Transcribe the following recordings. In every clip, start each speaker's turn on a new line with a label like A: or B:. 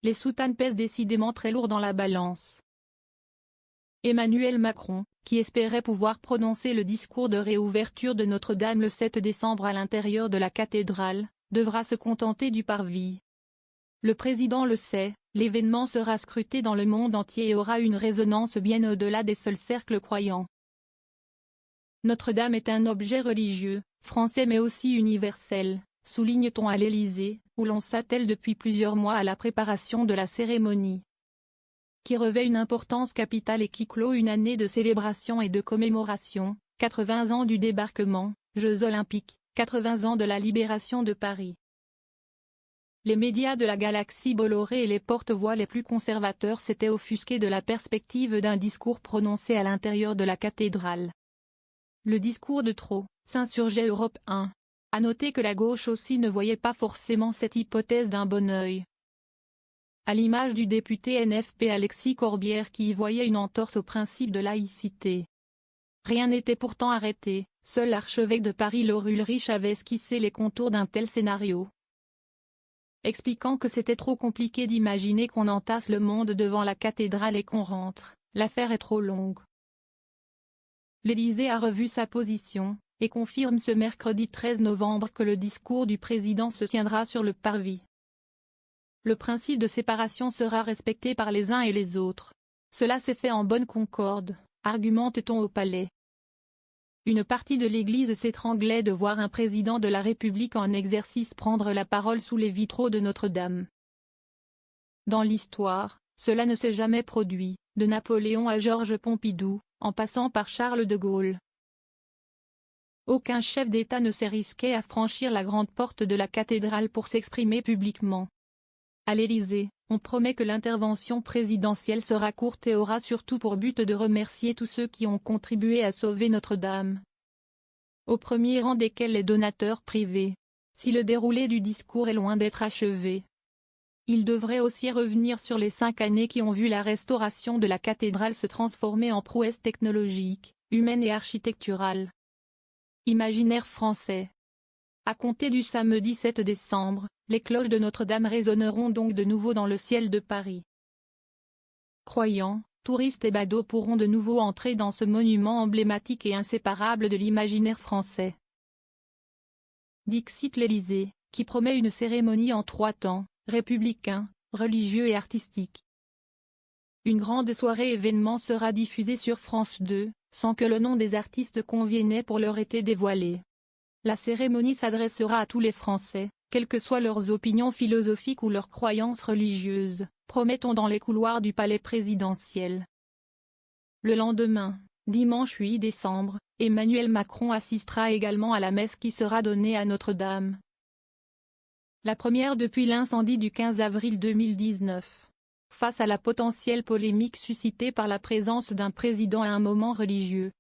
A: les soutanes pèsent décidément très lourd dans la balance. Emmanuel Macron, qui espérait pouvoir prononcer le discours de réouverture de Notre-Dame le 7 décembre à l'intérieur de la cathédrale, devra se contenter du parvis. Le président le sait, l'événement sera scruté dans le monde entier et aura une résonance bien au-delà des seuls cercles croyants. Notre-Dame est un objet religieux, français mais aussi universel, souligne-t-on à l'Élysée, où l'on s'attelle depuis plusieurs mois à la préparation de la cérémonie, qui revêt une importance capitale et qui clôt une année de célébration et de commémoration, 80 ans du débarquement, Jeux olympiques, 80 ans de la libération de Paris. Les médias de la galaxie Bolloré et les porte-voix les plus conservateurs s'étaient offusqués de la perspective d'un discours prononcé à l'intérieur de la cathédrale. Le discours de trop, s'insurgeait Europe 1. À noter que la gauche aussi ne voyait pas forcément cette hypothèse d'un bon œil. À l'image du député NFP Alexis Corbière qui y voyait une entorse au principe de laïcité. Rien n'était pourtant arrêté, seul l'archevêque de Paris Laure Ulrich avait esquissé les contours d'un tel scénario, expliquant que c'était trop compliqué d'imaginer qu'on entasse le monde devant la cathédrale et qu'on rentre, l'affaire est trop longue. L'Élysée a revu sa position, et confirme ce mercredi 13 novembre que le discours du président se tiendra sur le parvis. Le principe de séparation sera respecté par les uns et les autres. Cela s'est fait en bonne concorde, argumente-t-on au Palais. Une partie de l'Église s'étranglait de voir un président de la République en exercice prendre la parole sous les vitraux de Notre-Dame. Dans l'histoire, cela ne s'est jamais produit, de Napoléon à Georges Pompidou, en passant par Charles de Gaulle. Aucun chef d'État ne s'est risqué à franchir la grande porte de la cathédrale pour s'exprimer publiquement. À l'Élysée, on promet que l'intervention présidentielle sera courte et aura surtout pour but de remercier tous ceux qui ont contribué à sauver Notre-Dame, au premier rang desquels les donateurs privés. Si le déroulé du discours est loin d'être achevé, il devrait aussi revenir sur les 5 années qui ont vu la restauration de la cathédrale se transformer en prouesse technologique, humaine et architecturale. Imaginaire français. À compter du samedi 7 décembre, les cloches de Notre-Dame résonneront donc de nouveau dans le ciel de Paris. Croyants, touristes et badauds pourront de nouveau entrer dans ce monument emblématique et inséparable de l'imaginaire français. Dixit l'Élysée, qui promet une cérémonie en 3 temps, républicain, religieux et artistique. Une grande soirée événement sera diffusée sur France 2, sans que le nom des artistes conviennent pour leur été dévoilé. La cérémonie s'adressera à tous les Français, quelles que soient leurs opinions philosophiques ou leurs croyances religieuses, promet-on dans les couloirs du palais présidentiel. Le lendemain, dimanche 8 décembre, Emmanuel Macron assistera également à la messe qui sera donnée à Notre-Dame. La première depuis l'incendie du 15 avril 2019. Face à la potentielle polémique suscitée par la présence d'un président à un moment religieux,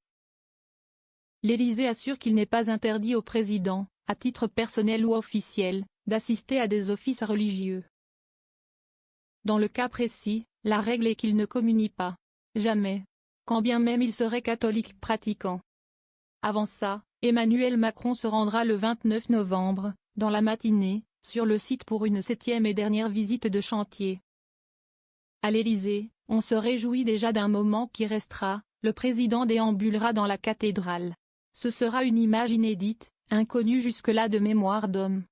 A: l'Élysée assure qu'il n'est pas interdit au président, à titre personnel ou officiel, d'assister à des offices religieux. Dans le cas précis, la règle est qu'il ne communie pas. Jamais. Quand bien même il serait catholique pratiquant. Avant ça, Emmanuel Macron se rendra le 29 novembre, dans la matinée, sur le site pour une 7e et dernière visite de chantier. À l'Élysée, on se réjouit déjà d'un moment qui restera, le président déambulera dans la cathédrale. Ce sera une image inédite, inconnue jusque-là de mémoire d'homme.